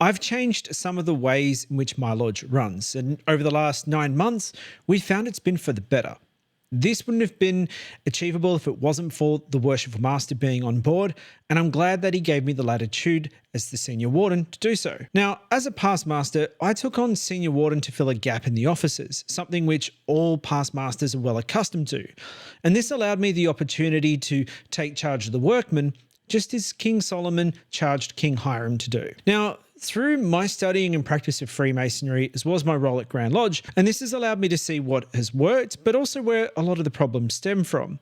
I've changed some of the ways in which my lodge runs, and over the last 9 months, we found it's been for the better. This wouldn't have been achievable if it wasn't for the Worshipful Master being on board, and I'm glad that he gave me the latitude as the Senior Warden to do so. Now, as a past master, I took on Senior Warden to fill a gap in the offices, something which all past masters are well accustomed to. And this allowed me the opportunity to take charge of the workmen, just as King Solomon charged King Hiram to do. Now, through my studying and practice of Freemasonry, as well as my role at Grand Lodge, and this has allowed me to see what has worked, but also where a lot of the problems stem from.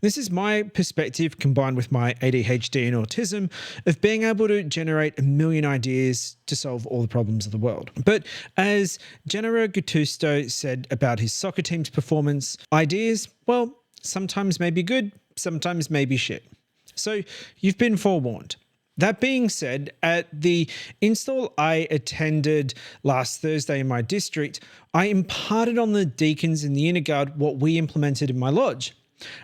This is my perspective combined with my ADHD and autism of being able to generate a million ideas to solve all the problems of the world. But as Gennaro Gattuso said about his soccer team's performance, ideas, well, sometimes may be good, sometimes may be shit. So you've been forewarned. That being said, at the install I attended last Thursday in my district, I imparted on the deacons in the inner guard what we implemented in my lodge.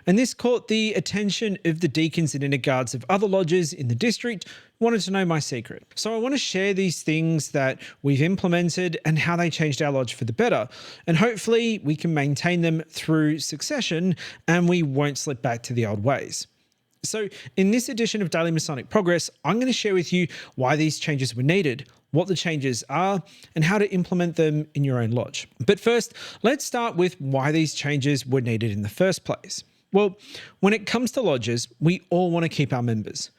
And this caught the attention of the deacons and inner guards of other lodges in the district who wanted to know my secret. So I want to share these things that we've implemented and how they changed our lodge for the better. And hopefully we can maintain them through succession and we won't slip back to the old ways. So in this edition of Daily Masonic Progress, I'm going to share with you why these changes were needed, what the changes are, and how to implement them in your own lodge. But first, let's start with why these changes were needed in the first place. Well, when it comes to lodges, we all want to keep our members.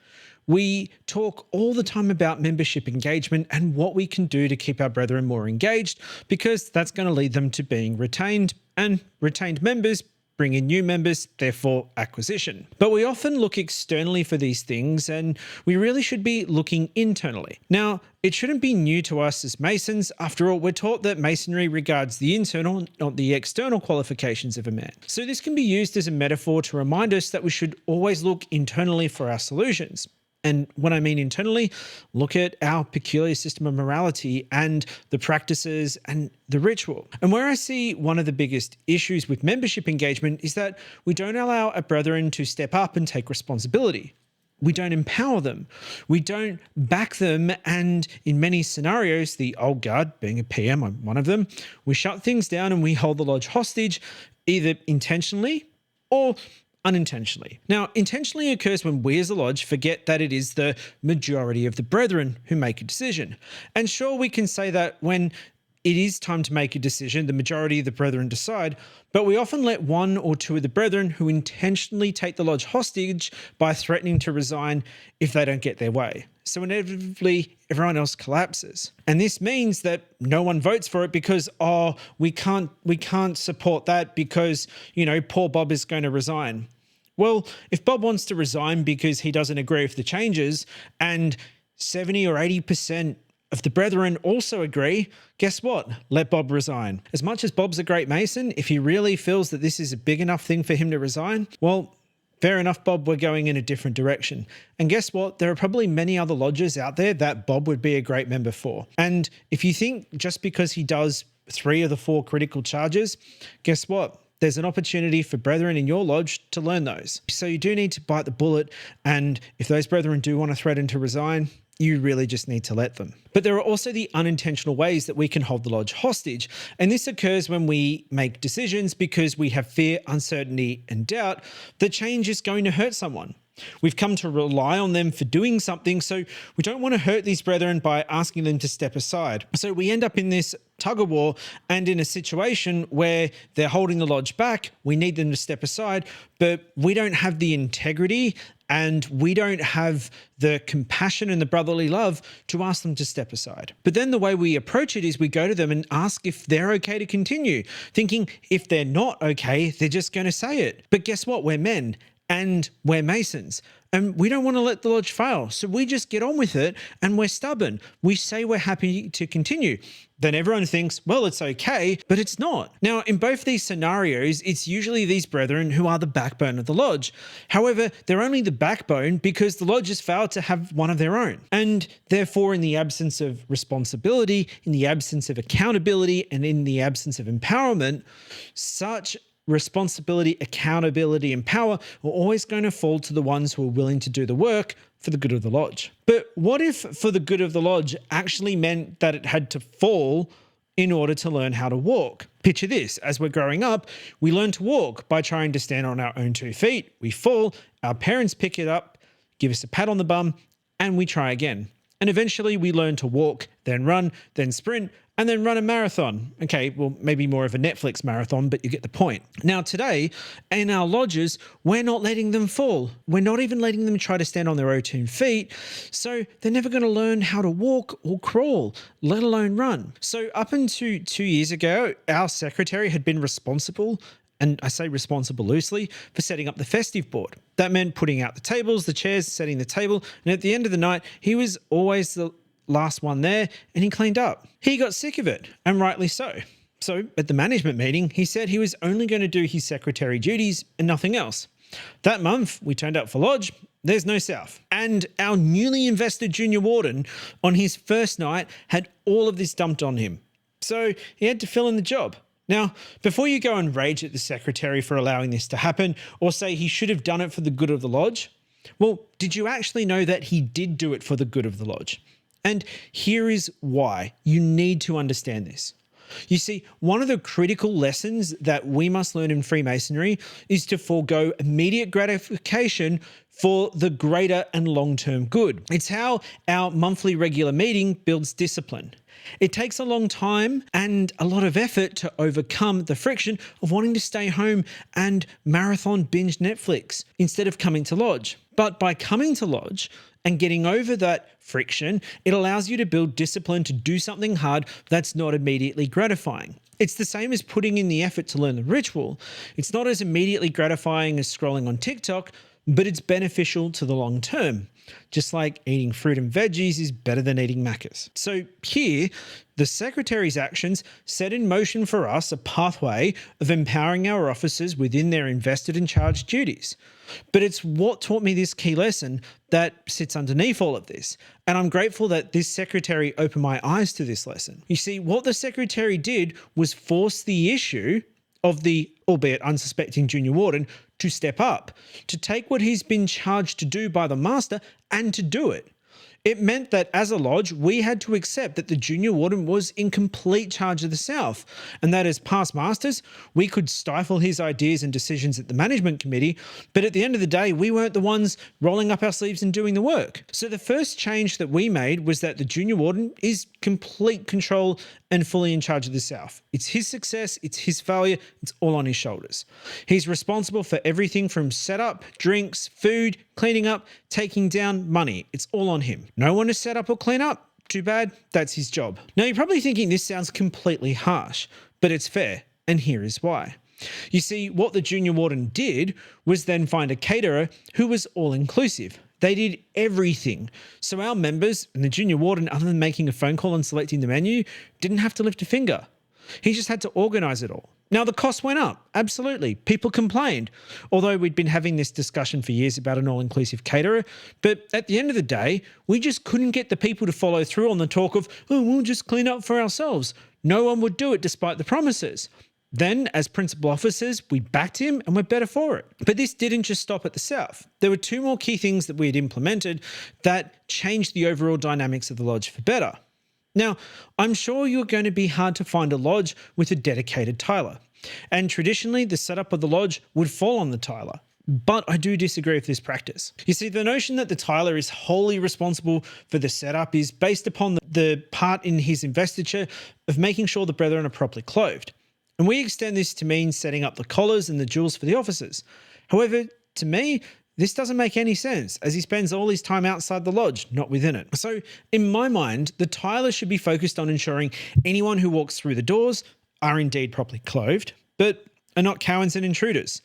We talk all the time about membership engagement and what we can do to keep our brethren more engaged, because that's going to lead them to being retained, and retained members bring in new members, therefore acquisition. But we often look externally for these things, and we really should be looking internally. Now, it shouldn't be new to us as Masons. After all, we're taught that Masonry regards the internal, not the external qualifications of a man. So this can be used as a metaphor to remind us that we should always look internally for our solutions. And when I mean internally, look at our peculiar system of morality and the practices and the ritual. And where I see one of the biggest issues with membership engagement is that we don't allow our brethren to step up and take responsibility. We don't empower them. We don't back them. And in many scenarios, the old guard, being a PM, I'm one of them, we shut things down and we hold the lodge hostage, either intentionally or unintentionally. Now, intentionally occurs when we as a lodge forget that it is the majority of the brethren who make a decision. And sure, we can say that when it is time to make a decision, the majority of the brethren decide, but we often let one or two of the brethren who intentionally take the lodge hostage by threatening to resign if they don't get their way. So inevitably, everyone else collapses. And this means that no one votes for it because, oh, we can't support that because, poor Bob is going to resign. Well, if Bob wants to resign because he doesn't agree with the changes and 70 or 80% of the brethren also agree, guess what? Let Bob resign. As much as Bob's a great Mason, if he really feels that this is a big enough thing for him to resign, well, fair enough, Bob, we're going in a different direction. And guess what? There are probably many other lodges out there that Bob would be a great member for. And if you think just because he does 3 of the 4 critical charges, guess what? There's an opportunity for brethren in your lodge to learn those. So you do need to bite the bullet. And if those brethren do want to threaten to resign, you really just need to let them. But there are also the unintentional ways that we can hold the lodge hostage. And this occurs when we make decisions because we have fear, uncertainty, and doubt that change is going to hurt someone. We've come to rely on them for doing something, so we don't want to hurt these brethren by asking them to step aside. So we end up in this tug of war and in a situation where they're holding the lodge back, we need them to step aside, but we don't have the integrity and we don't have the compassion and the brotherly love to ask them to step aside. But then the way we approach it is we go to them and ask if they're okay to continue, thinking if they're not okay, they're just going to say it. But guess what? We're men. And we're Masons, and we don't want to let the lodge fail. So we just get on with it and we're stubborn. We say we're happy to continue. Then everyone thinks, well, it's okay, but it's not. Now, in both these scenarios, it's usually these brethren who are the backbone of the lodge. However, they're only the backbone because the lodge has failed to have one of their own. And therefore, in the absence of responsibility, in the absence of accountability, and in the absence of empowerment, such responsibility, accountability, and power are always going to fall to the ones who are willing to do the work for the good of the lodge. But what if for the good of the lodge actually meant that it had to fall in order to learn how to walk? Picture this: as we're growing up, we learn to walk by trying to stand on our own 2 feet. We fall, our parents pick it up, give us a pat on the bum, and we try again. And eventually we learn to walk, then run, then sprint, and then run a marathon. Okay, well, maybe more of a Netflix marathon, but you get the point. Now today, in our lodges, we're not letting them fall. We're not even letting them try to stand on their own 2 feet. So they're never going to learn how to walk or crawl, let alone run. So up until 2 years ago, our secretary had been responsible, and I say responsible loosely, for setting up the festive board. That meant putting out the tables, the chairs, setting the table, and at the end of the night, he was always the last one there, and he cleaned up. He got sick of it, and rightly so. So at the management meeting, he said he was only going to do his secretary duties and nothing else. That month, we turned up for lodge. There's no South. And our newly invested junior warden on his first night had all of this dumped on him. So he had to fill in the job. Now, before you go and rage at the secretary for allowing this to happen, or say he should have done it for the good of the lodge, well, did you actually know that he did do it for the good of the lodge? And here is why you need to understand this. You see, one of the critical lessons that we must learn in Freemasonry is to forego immediate gratification for the greater and long-term good. It's how our monthly regular meeting builds discipline. It takes a long time and a lot of effort to overcome the friction of wanting to stay home and marathon binge Netflix instead of coming to lodge. But by coming to lodge and getting over that friction, it allows you to build discipline to do something hard that's not immediately gratifying. It's the same as putting in the effort to learn the ritual. It's not as immediately gratifying as scrolling on TikTok, but it's beneficial to the long term. Just like eating fruit and veggies is better than eating Maccas. So here, the secretary's actions set in motion for us a pathway of empowering our officers within their invested and charged duties. But it's what taught me this key lesson that sits underneath all of this. And I'm grateful that this secretary opened my eyes to this lesson. You see, what the secretary did was force the issue of the, albeit unsuspecting junior warden, to step up, to take what he's been charged to do by the master and to do it. It meant that as a lodge, we had to accept that the junior warden was in complete charge of the South, and that as past masters, we could stifle his ideas and decisions at the management committee, but at the end of the day, we weren't the ones rolling up our sleeves and doing the work. So the first change that we made was that the junior warden is complete control and fully in charge of the South. It's his success, it's his failure, it's all on his shoulders. He's responsible for everything from setup, drinks, food, cleaning up, taking down, money. It's all on him. No one to set up or clean up. Too bad, that's his job. Now you're probably thinking this sounds completely harsh, but it's fair, and here is why. You see, what the junior warden did was then find a caterer who was all-inclusive. They did everything. So our members and the junior warden, other than making a phone call and selecting the menu, didn't have to lift a finger. He just had to organize it all. Now, the cost went up. Absolutely. People complained. Although we'd been having this discussion for years about an all-inclusive caterer. But at the end of the day, we just couldn't get the people to follow through on the talk of, oh, we'll just clean up for ourselves. No one would do it despite the promises. Then, as principal officers, we backed him and we're better for it. But this didn't just stop at the South. There were two more key things that we had implemented that changed the overall dynamics of the lodge for better. Now, I'm sure you're going to be hard to find a lodge with a dedicated tiler. And traditionally, the setup of the lodge would fall on the tiler. But I do disagree with this practice. You see, the notion that the tiler is wholly responsible for the setup is based upon the part in his investiture of making sure the brethren are properly clothed. And we extend this to mean setting up the collars and the jewels for the officers. However, to me, this doesn't make any sense, as he spends all his time outside the lodge, not within it. So in my mind, the tiler should be focused on ensuring anyone who walks through the doors are indeed properly clothed, but are not cowards and intruders.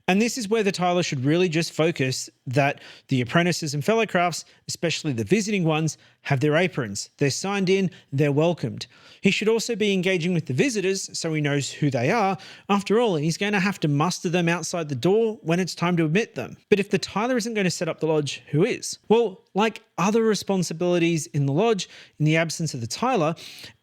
And this is where the tiler should really just focus that the apprentices and fellow crafts especially the visiting ones, have their aprons. They're signed in, they're welcomed. He should also be engaging with the visitors so he knows who they are. After all, he's going to have to muster them outside the door when it's time to admit them. But if the Tyler isn't going to set up the lodge, who is? Well, like other responsibilities in the lodge, in the absence of the Tyler,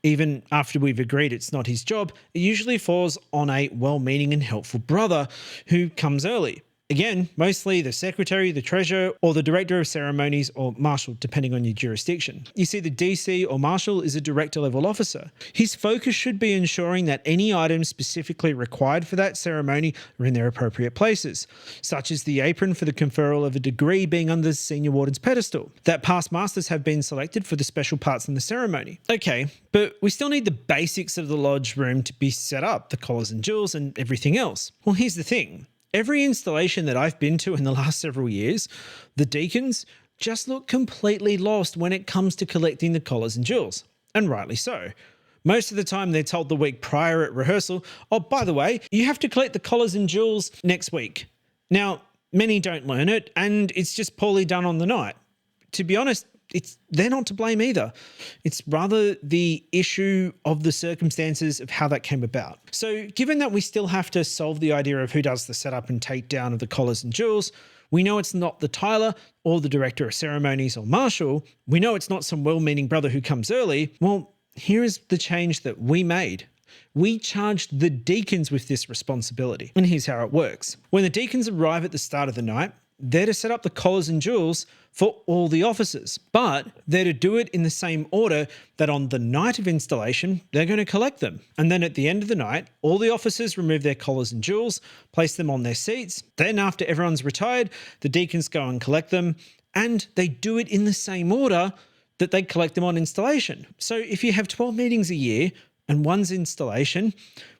even after we've agreed it's not his job, it usually falls on a well-meaning and helpful brother who comes early. Again, mostly the secretary, the treasurer, or the director of ceremonies or marshal, depending on your jurisdiction. You see, the DC or marshal is a director level officer. His focus should be ensuring that any items specifically required for that ceremony are in their appropriate places, such as the apron for the conferral of a degree being under the Senior Warden's pedestal, that past masters have been selected for the special parts in the ceremony. Okay, but we still need the basics of the lodge room to be set up, the collars and jewels and everything else. Well, here's the thing. Every installation that I've been to in the last several years, the deacons just look completely lost when it comes to collecting the collars and jewels, and rightly so. Most of the time they're told the week prior at rehearsal, oh, by the way, you have to collect the collars and jewels next week. Now, many don't learn it, and it's just poorly done on the night. To be honest, they're not to blame either. It's rather the issue of the circumstances of how that came about. So given that we still have to solve the idea of who does the setup and takedown of the collars and jewels, we know it's not the Tyler or the director of ceremonies or marshal. We know it's not some well-meaning brother who comes early. Well, here is the change that we made. We charged the deacons with this responsibility. And here's how it works. When the deacons arrive at the start of the night, they're to set up the collars and jewels for all the officers, but they're to do it in the same order that on the night of installation, they're going to collect them. And then at the end of the night, all the officers remove their collars and jewels, place them on their seats. Then after everyone's retired, the deacons go and collect them, and they do it in the same order that they collect them on installation. So if you have 12 meetings a year and one's installation,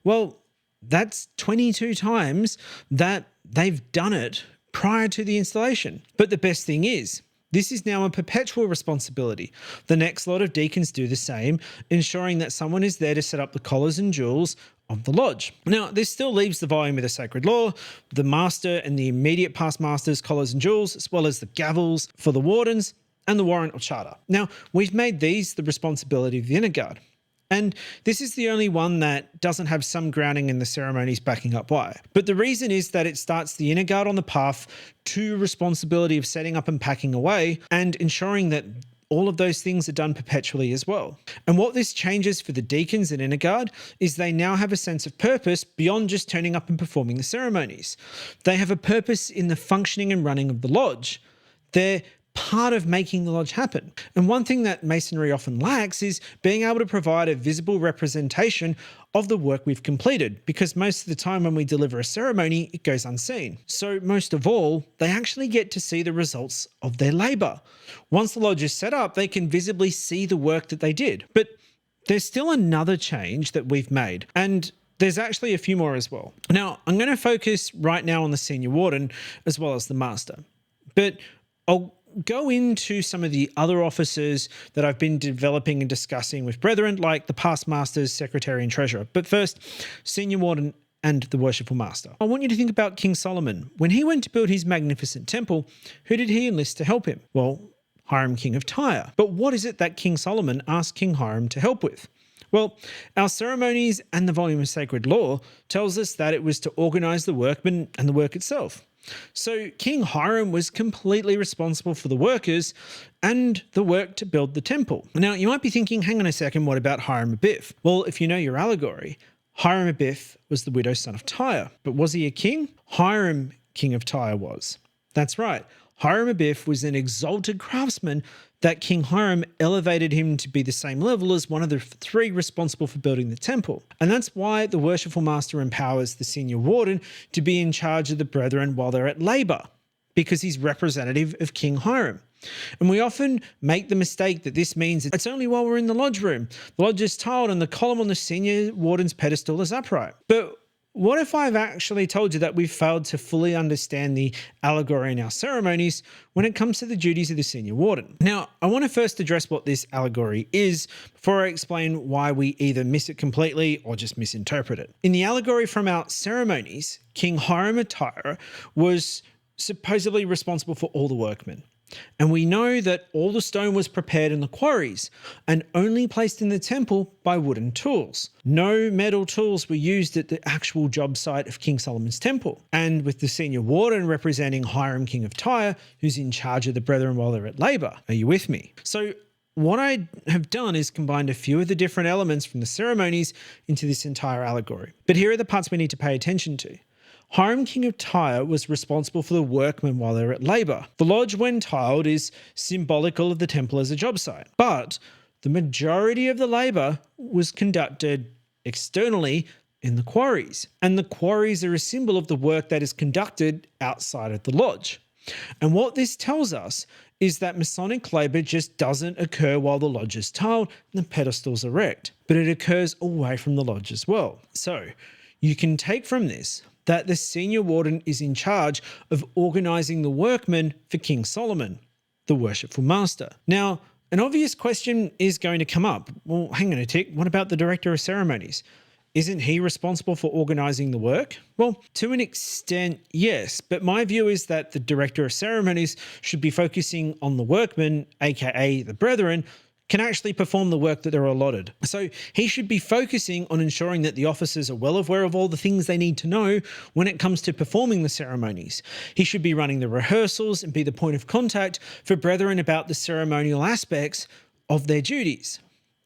well, that's 22 times that they've done it prior to the installation. But the best thing is, this is now a perpetual responsibility. The next lot of deacons do the same, ensuring that someone is there to set up the collars and jewels of the lodge. Now, this still leaves the volume of the sacred law, the master and the immediate past master's collars and jewels, as well as the gavels for the wardens and the warrant or charter. Now, we've made these the responsibility of the inner guard. And this is the only one that doesn't have some grounding in the ceremonies backing up why. But the reason is that it starts the inner guard on the path to responsibility of setting up and packing away and ensuring that all of those things are done perpetually as well. And what this changes for the deacons and inner guard is they now have a sense of purpose beyond just turning up and performing the ceremonies. They have a purpose in the functioning and running of the lodge. They're part of making the lodge happen. And one thing that Masonry often lacks is being able to provide a visible representation of the work we've completed, because most of the time when we deliver a ceremony, it goes unseen. So most of all, they actually get to see the results of their labor. Once the lodge is set up, they can visibly see the work that they did. But there's still another change that we've made, and there's actually a few more as well. Now, I'm going to focus right now on the Senior Warden as well as the Master, but I'll go into some of the other officers that I've been developing and discussing with brethren, like the past masters, secretary, and treasurer. But first, Senior Warden and the Worshipful Master. I want you to think about King Solomon. When he went to build his magnificent temple, who did he enlist to help him? Well, Hiram, king of Tyre. But what is it that King Solomon asked King Hiram to help with? Well, our ceremonies and the volume of sacred law tells us that it was to organize the workmen and the work itself. So King Hiram was completely responsible for the workers and the work to build the temple. Now, you might be thinking, hang on a second, what about Hiram Abiff? Well, if you know your allegory, Hiram Abiff was the widow's son of Tyre. But was he a king? Hiram, king of Tyre, was. That's right. Hiram Abiff was an exalted craftsman that King Hiram elevated him to be the same level as one of the three responsible for building the temple. And that's why the Worshipful Master empowers the Senior Warden to be in charge of the brethren while they're at labour, because he's representative of King Hiram. And we often make the mistake that this means it's only while we're in the lodge room. The lodge is tiled and the column on the Senior Warden's pedestal is upright. But what if I've actually told you that we've failed to fully understand the allegory in our ceremonies when it comes to the duties of the Senior Warden? Now, I want to first address what this allegory is before I explain why we either miss it completely or just misinterpret it. In the allegory from our ceremonies, King Hiram of Tyre was supposedly responsible for all the workmen. And we know that all the stone was prepared in the quarries and only placed in the temple by wooden tools. No metal tools were used at the actual job site of King Solomon's temple. And with the Senior Warden representing Hiram, King of Tyre, who's in charge of the brethren while they're at labour. Are you with me? So what I have done is combined a few of the different elements from the ceremonies into this entire allegory. But here are the parts we need to pay attention to. Hiram, King of Tyre, was responsible for the workmen while they're at labour. The lodge, when tiled, is symbolical of the temple as a job site. But the majority of the labour was conducted externally in the quarries. And the quarries are a symbol of the work that is conducted outside of the lodge. And what this tells us is that Masonic labour just doesn't occur while the lodge is tiled and the pedestals are erect, but it occurs away from the lodge as well. So you can take from this that the Senior Warden is in charge of organising the workmen for King Solomon, the Worshipful Master. Now, an obvious question is going to come up. Well, hang on a tick, what about the Director of Ceremonies? Isn't he responsible for organising the work? Well, to an extent, yes, but my view is that the Director of Ceremonies should be focusing on the workmen, aka the brethren, can actually perform the work that they're allotted. So he should be focusing on ensuring that the officers are well aware of all the things they need to know when it comes to performing the ceremonies. He should be running the rehearsals and be the point of contact for brethren about the ceremonial aspects of their duties.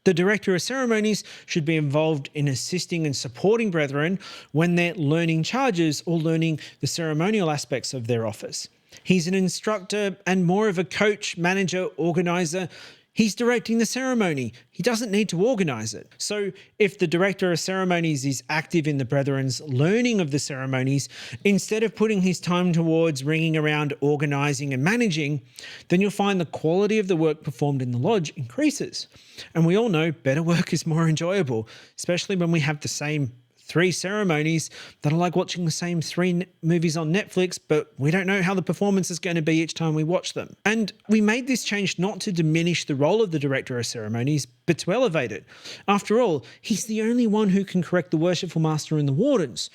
The Director of Ceremonies should be involved in assisting and supporting brethren when they're learning charges or learning the ceremonial aspects of their office. He's an instructor and more of a coach, manager, organizer. He's directing the ceremony. He doesn't need to organize it. So if the Director of Ceremonies is active in the brethren's learning of the ceremonies, instead of putting his time towards ringing around, organizing and managing, then you'll find the quality of the work performed in the lodge increases. And we all know better work is more enjoyable, especially when we have the same 3 ceremonies that are like watching the same 3 movies on Netflix, but we don't know how the performance is going to be each time we watch them. And we made this change not to diminish the role of the Director of Ceremonies, but to elevate it. After all, he's the only one who can correct the Worshipful Master and the Wardens.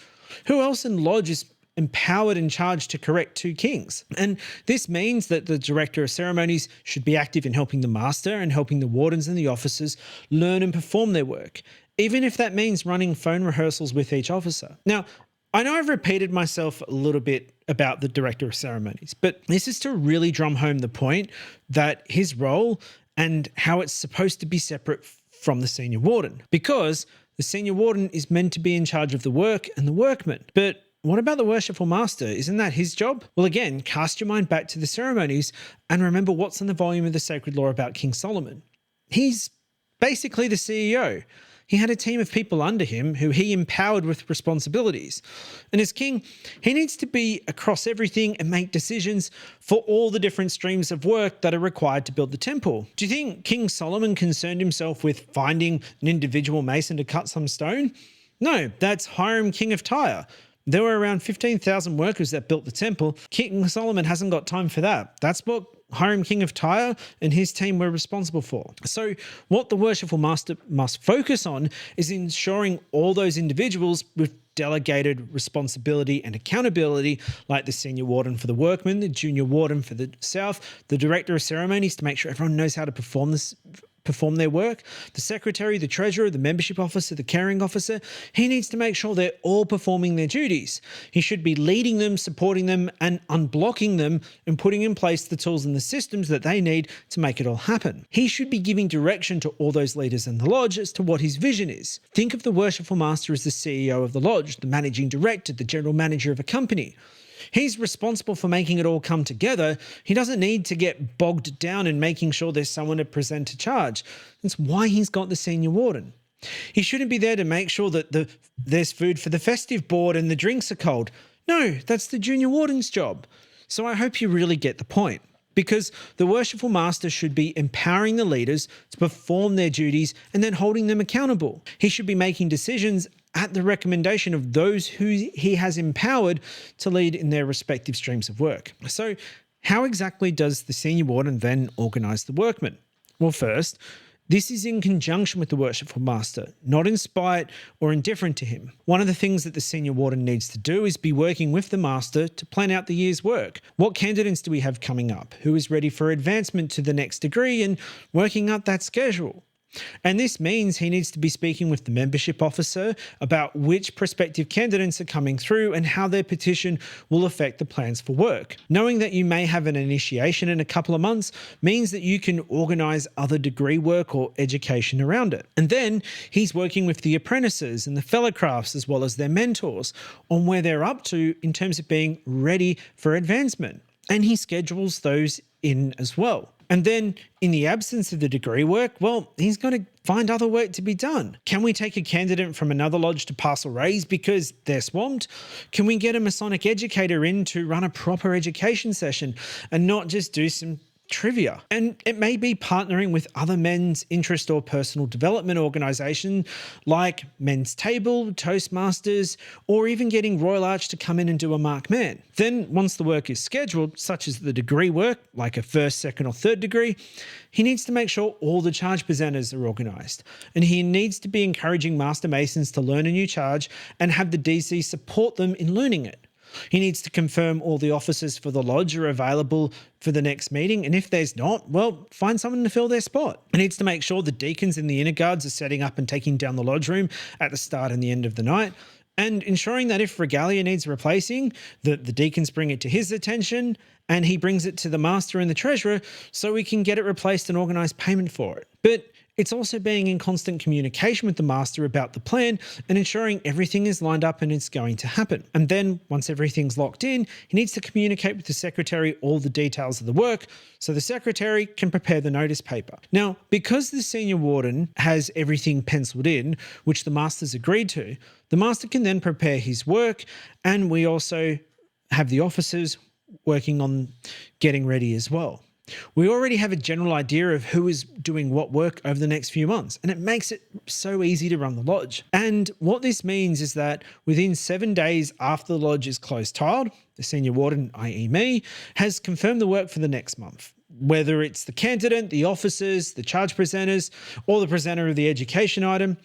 Who else in Lodge is empowered and charged to correct 2 kings? And this means that the Director of Ceremonies should be active in helping the Master and helping the Wardens and the officers learn and perform their work, even if that means running phone rehearsals with each officer. Now, I know I've repeated myself a little bit about the Director of Ceremonies, but this is to really drum home the point that his role and how it's supposed to be separate from the Senior Warden, because the Senior Warden is meant to be in charge of the work and the workmen. But what about the Worshipful Master? Isn't that his job? Well, again, cast your mind back to the ceremonies and remember what's in the volume of the Sacred Law about King Solomon. He's basically the CEO. He had a team of people under him who he empowered with responsibilities. And as king, he needs to be across everything and make decisions for all the different streams of work that are required to build the temple. Do you think King Solomon concerned himself with finding an individual mason to cut some stone? No, that's Hiram, King of Tyre. There were around 15,000 workers that built the temple. King Solomon hasn't got time for that. That's what Hiram, King of Tyre, and his team were responsible for. So what the Worshipful Master must focus on is ensuring all those individuals with delegated responsibility and accountability, like the Senior Warden for the workmen, the Junior Warden for the South, the Director of Ceremonies to make sure everyone knows how to perform their work, the secretary, the treasurer, the membership officer, the caring officer. He needs to make sure they're all performing their duties. He should be leading them, supporting them, and unblocking them and putting in place the tools and the systems that they need to make it all happen. He should be giving direction to all those leaders in the lodge as to what his vision is. Think of the Worshipful Master as the CEO of the lodge, the managing director, the general manager of a company. He's responsible for making it all come together. He doesn't need to get bogged down in making sure there's someone to present a charge. That's why he's got the Senior Warden. He shouldn't be there to make sure that there's food for the festive board and the drinks are cold. No, that's the Junior Warden's job. So I hope you really get the point, because the Worshipful Master should be empowering the leaders to perform their duties and then holding them accountable. He should be making decisions at the recommendation of those who he has empowered to lead in their respective streams of work. So how exactly does the Senior Warden then organise the workmen? Well, first, This is in conjunction with the Worshipful Master, not in spite or indifferent to him. One of the things that the Senior Warden needs to do is be working with the Master to plan out the year's work. What candidates do we have coming up? Who is ready for advancement to the next degree, and working up that schedule? And this means he needs to be speaking with the membership officer about which prospective candidates are coming through and how their petition will affect the plans for work. Knowing that you may have an initiation in a couple of months means that you can organise other degree work or education around it. And then he's working with the apprentices and the fellow crafts as well as their mentors on where they're up to in terms of being ready for advancement. And he schedules those in as well. And then in the absence of the degree work, well, he's got to find other work to be done. Can we take a candidate from another lodge to pass a raise because they're swamped? Can we get a Masonic educator in to run a proper education session and not just do some trivia? And it may be partnering with other men's interest or personal development organisation like Men's Table, Toastmasters, or even getting Royal Arch to come in and do a Mark Man. Then once the work is scheduled, such as the degree work, like a first, second or third degree, he needs to make sure all the charge presenters are organised. And he needs to be encouraging Master Masons to learn a new charge and have the DC support them in learning it. He needs to confirm all the officers for the lodge are available for the next meeting, and if there's not, well, find someone to fill their spot. He needs to make sure the deacons and the inner guards are setting up and taking down the lodge room at the start and the end of the night, and ensuring that if regalia needs replacing, that the deacons bring it to his attention and he brings it to the master and the treasurer so we can get it replaced and organise payment for it. But it's also being in constant communication with the master about the plan and ensuring everything is lined up and it's going to happen. And then once everything's locked in, he needs to communicate with the secretary all the details of the work so the secretary can prepare the notice paper. Now, because the Senior Warden has everything penciled in, which the master's agreed to, the master can then prepare his work, and we also have the officers working on getting ready as well. We already have a general idea of who is doing what work over the next few months, and it makes it so easy to run the lodge. And what this means is that within 7 days after the lodge is closed tiled, the Senior Warden, i.e. me, has confirmed the work for the next month. Whether it's the candidate, the officers, the charge presenters, or the presenter of the education item.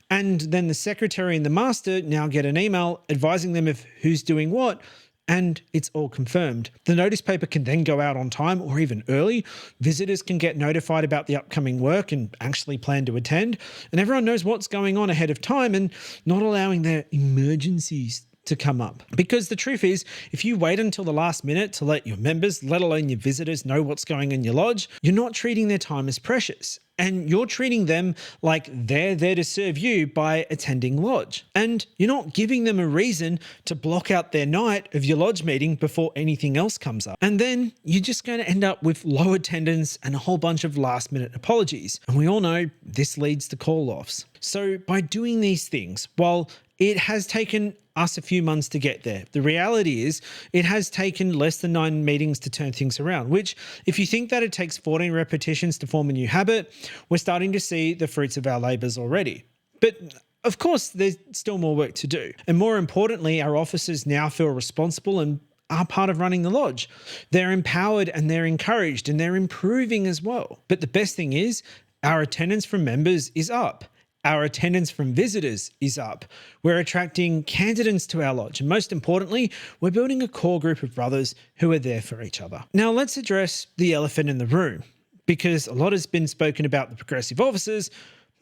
And then the secretary and the master now get an email advising them of who's doing what, and it's all confirmed. The notice paper can then go out on time or even early. Visitors can get notified about the upcoming work and actually plan to attend. And everyone knows what's going on ahead of time and not allowing their emergencies to come up. Because the truth is, if you wait until the last minute to let your members, let alone your visitors, know what's going on in your lodge, you're not treating their time as precious. And you're treating them like they're there to serve you by attending lodge. And you're not giving them a reason to block out their night of your lodge meeting before anything else comes up. And then you're just going to end up with low attendance and a whole bunch of last minute apologies. And we all know this leads to call-offs. So by doing these things, while it has taken us a few months to get there, the reality is it has taken less than 9 meetings to turn things around, which if you think that it takes 14 repetitions to form a new habit, we're starting to see the fruits of our labours already. But of course, there's still more work to do. And more importantly, our officers now feel responsible and are part of running the lodge. They're empowered and they're encouraged and they're improving as well. But the best thing is our attendance from members is up. Our attendance from visitors is up. We're attracting candidates to our lodge. And most importantly, we're building a core group of brothers who are there for each other. Now let's address the elephant in the room, because a lot has been spoken about the progressive officers,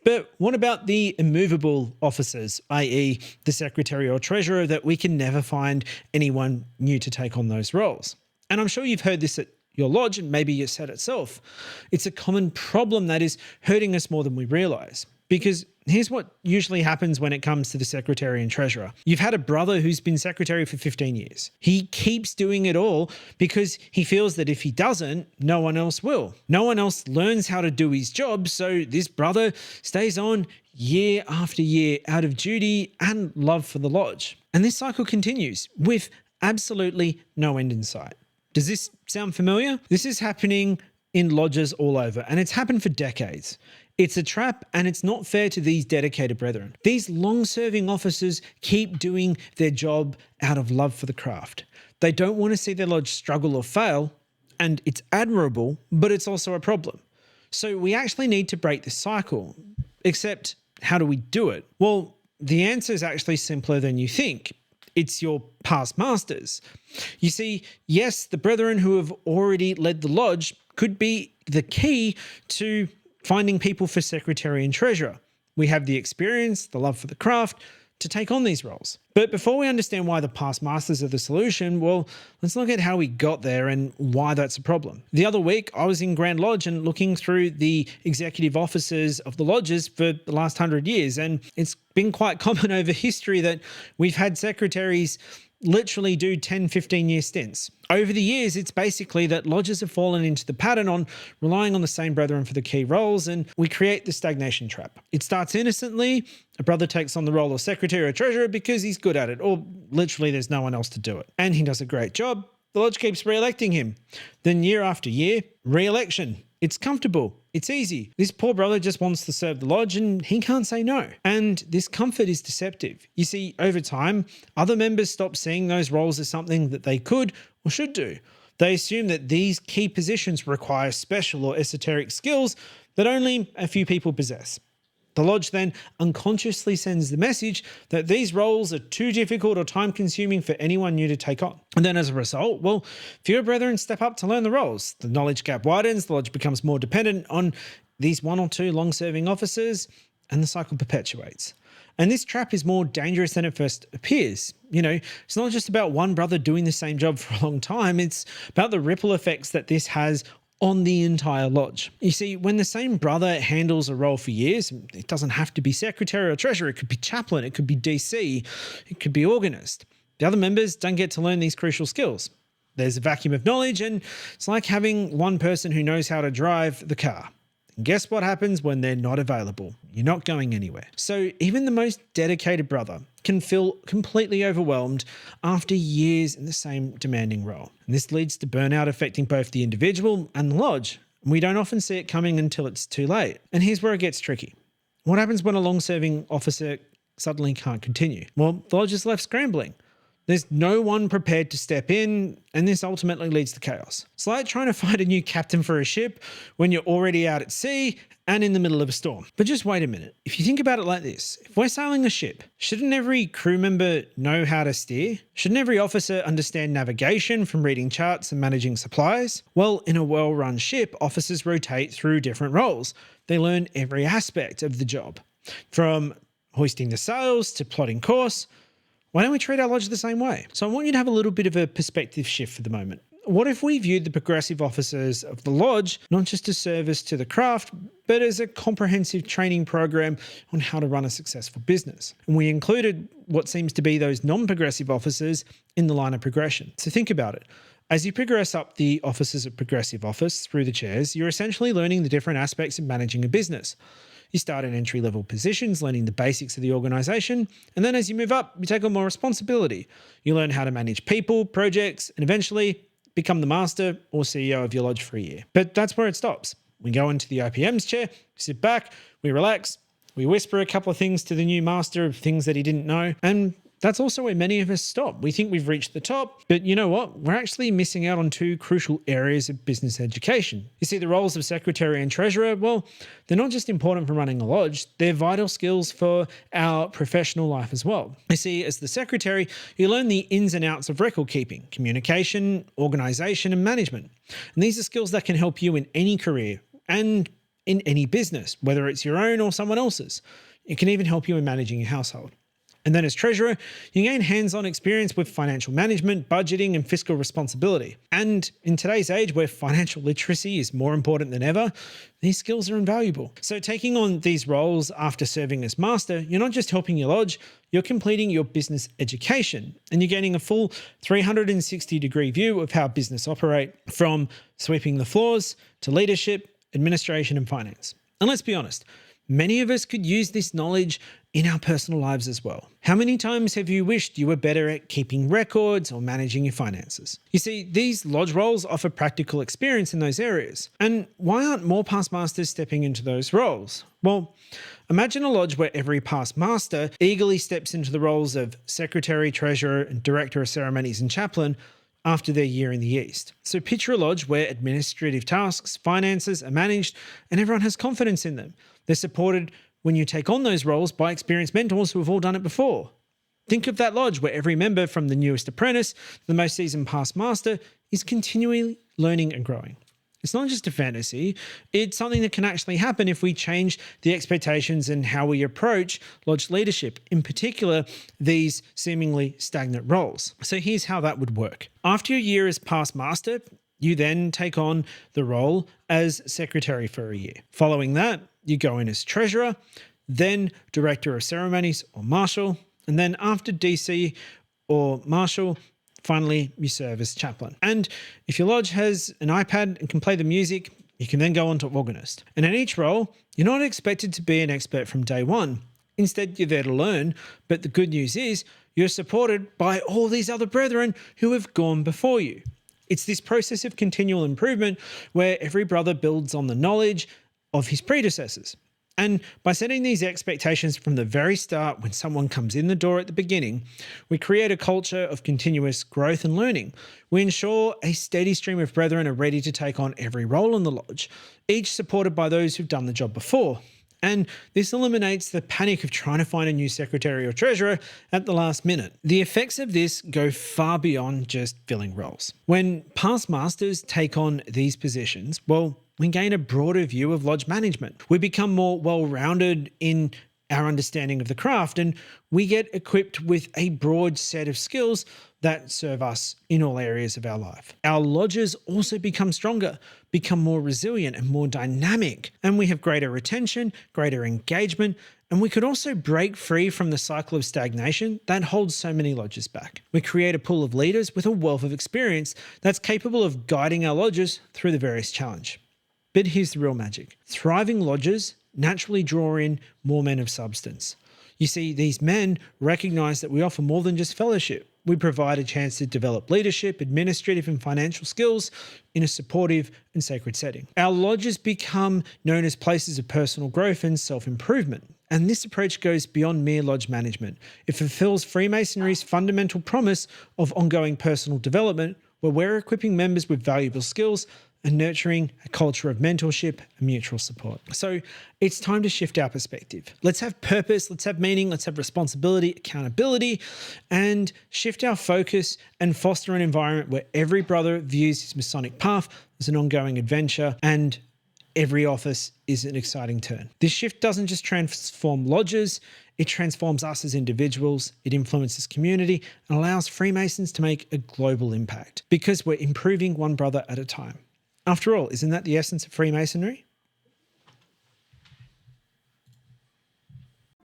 but what about the immovable officers, i.e. the secretary or treasurer, that we can never find anyone new to take on those roles? And I'm sure you've heard this at your lodge, and maybe you said it itself. It's a common problem that is hurting us more than we realize. Because here's what usually happens when it comes to the secretary and treasurer. You've had a brother who's been secretary for 15 years. He keeps doing it all because he feels that if he doesn't, no one else will. No one else learns how to do his job, so this brother stays on year after year out of duty and love for the lodge. And this cycle continues with absolutely no end in sight. Does this sound familiar? This is happening in lodges all over, and it's happened for decades. It's a trap, and it's not fair to these dedicated brethren. These long-serving officers keep doing their job out of love for the craft. They don't want to see their lodge struggle or fail, and it's admirable, but it's also a problem. So we actually need to break this cycle. Except, how do we do it? Well, the answer is actually simpler than you think. It's your past masters. You see, yes, the brethren who have already led the lodge could be the key to finding people for secretary and treasurer. We have the experience, the love for the craft to take on these roles. But before we understand why the past masters are the solution, well, let's look at how we got there and why that's a problem. The other week, I was in Grand Lodge and looking through the executive officers of the lodges for the last 100 years. And it's been quite common over history that we've had secretaries literally do 10, 15-year stints. Over the years, it's basically that lodges have fallen into the pattern on relying on the same brethren for the key roles, and we create the stagnation trap. It starts innocently. A brother takes on the role of secretary or treasurer because he's good at it, or literally there's no one else to do it. And he does a great job. The lodge keeps re-electing him. Then year after year, re-election. It's comfortable. It's easy. This poor brother just wants to serve the lodge and he can't say no. And this comfort is deceptive. You see, over time, other members stop seeing those roles as something that they could or should do. They assume that these key positions require special or esoteric skills that only a few people possess. The lodge then unconsciously sends the message that these roles are too difficult or time-consuming for anyone new to take on. And then as a result, well, fewer brethren step up to learn the roles. The knowledge gap widens, the lodge becomes more dependent on these one or two long-serving officers, and the cycle perpetuates. And this trap is more dangerous than it first appears. You know, it's not just about one brother doing the same job for a long time, it's about the ripple effects that this has on the entire lodge. You see, when the same brother handles a role for years, it doesn't have to be secretary or treasurer, it could be chaplain, it could be DC, it could be organist. The other members don't get to learn these crucial skills. There's a vacuum of knowledge, and it's like having one person who knows how to drive the car. And guess what happens when they're not available? You're not going anywhere. So even the most dedicated brother can feel completely overwhelmed after years in the same demanding role. And this leads to burnout affecting both the individual and the lodge. And we don't often see it coming until it's too late. And here's where it gets tricky. What happens when a long-serving officer suddenly can't continue? Well, the lodge is left scrambling. There's no one prepared to step in, and this ultimately leads to chaos. It's like trying to find a new captain for a ship when you're already out at sea and in the middle of a storm. But just wait a minute. If you think about it like this, if we're sailing a ship, shouldn't every crew member know how to steer? Shouldn't every officer understand navigation from reading charts and managing supplies? Well, in a well-run ship, officers rotate through different roles. They learn every aspect of the job, from hoisting the sails to plotting course. Why don't we treat our lodge the same way? So I want you to have a little bit of a perspective shift for the moment. What if we viewed the progressive officers of the lodge not just as service to the craft, but as a comprehensive training program on how to run a successful business? And we included what seems to be those non-progressive officers in the line of progression. So think about it. As you progress up the officers of progressive office through the chairs, you're essentially learning the different aspects of managing a business. You start in entry-level positions, learning the basics of the organisation, and then as you move up, you take on more responsibility. You learn how to manage people, projects, and eventually become the master or CEO of your lodge for a year. But that's where it stops. We go into the IPM's chair, we sit back, we relax, we whisper a couple of things to the new master of things that he didn't know, and that's also where many of us stop. We think we've reached the top, but you know what? We're actually missing out on two crucial areas of business education. You see, the roles of secretary and treasurer, well, they're not just important for running a lodge, they're vital skills for our professional life as well. You see, as the secretary, you learn the ins and outs of record keeping, communication, organisation, and management. And these are skills that can help you in any career and in any business, whether it's your own or someone else's. It can even help you in managing your household. And then as treasurer, you gain hands-on experience with financial management, budgeting, and fiscal responsibility. And in today's age where financial literacy is more important than ever, these skills are invaluable. So taking on these roles after serving as master, you're not just helping your lodge, you're completing your business education, and you're gaining a full 360-degree view of how business operate, from sweeping the floors to leadership, administration, and finance. And let's be honest, many of us could use this knowledge in our personal lives as well. How many times have you wished you were better at keeping records or managing your finances? You see, these lodge roles offer practical experience in those areas. And why aren't more past masters stepping into those roles? Well, imagine a lodge where every past master eagerly steps into the roles of secretary, treasurer, and director of ceremonies and chaplain, after their year in the East. So picture a lodge where administrative tasks, finances are managed, and everyone has confidence in them. They're supported when you take on those roles by experienced mentors who have all done it before. Think of that lodge where every member, from the newest apprentice to the most seasoned past master, is continually learning and growing. It's not just a fantasy, it's something that can actually happen if we change the expectations and how we approach lodge leadership, in particular, these seemingly stagnant roles. So here's how that would work. After your year as past master, you then take on the role as secretary for a year. Following that, you go in as treasurer, then director of ceremonies or marshal, and then after DC or marshal, finally, you serve as chaplain. And if your lodge has an iPad and can play the music, you can then go on to organist. And in each role, you're not expected to be an expert from day one. Instead, you're there to learn. But the good news is you're supported by all these other brethren who have gone before you. It's this process of continual improvement where every brother builds on the knowledge of his predecessors. And by setting these expectations from the very start when someone comes in the door at the beginning, we create a culture of continuous growth and learning. We ensure a steady stream of brethren are ready to take on every role in the lodge, each supported by those who've done the job before. And this eliminates the panic of trying to find a new secretary or treasurer at the last minute. The effects of this go far beyond just filling roles. When past masters take on these positions, well, we gain a broader view of lodge management. We become more well-rounded in our understanding of the craft, and we get equipped with a broad set of skills that serve us in all areas of our life. Our lodges also become stronger, become more resilient and more dynamic, and we have greater retention, greater engagement, and we could also break free from the cycle of stagnation that holds so many lodges back. We create a pool of leaders with a wealth of experience that's capable of guiding our lodges through the various challenges. But here's the real magic. Thriving lodges naturally draw in more men of substance. You see, these men recognize that we offer more than just fellowship. We provide a chance to develop leadership, administrative and financial skills in a supportive and sacred setting. Our lodges become known as places of personal growth and self-improvement. And this approach goes beyond mere lodge management. It fulfills Freemasonry's fundamental promise of ongoing personal development, where we're equipping members with valuable skills and nurturing a culture of mentorship and mutual support. So it's time to shift our perspective. Let's have purpose, let's have meaning, let's have responsibility, accountability, and shift our focus and foster an environment where every brother views his Masonic path as an ongoing adventure and every office is an exciting turn. This shift doesn't just transform lodges, it transforms us as individuals, it influences community, and allows Freemasons to make a global impact because we're improving one brother at a time. After all, isn't that the essence of Freemasonry?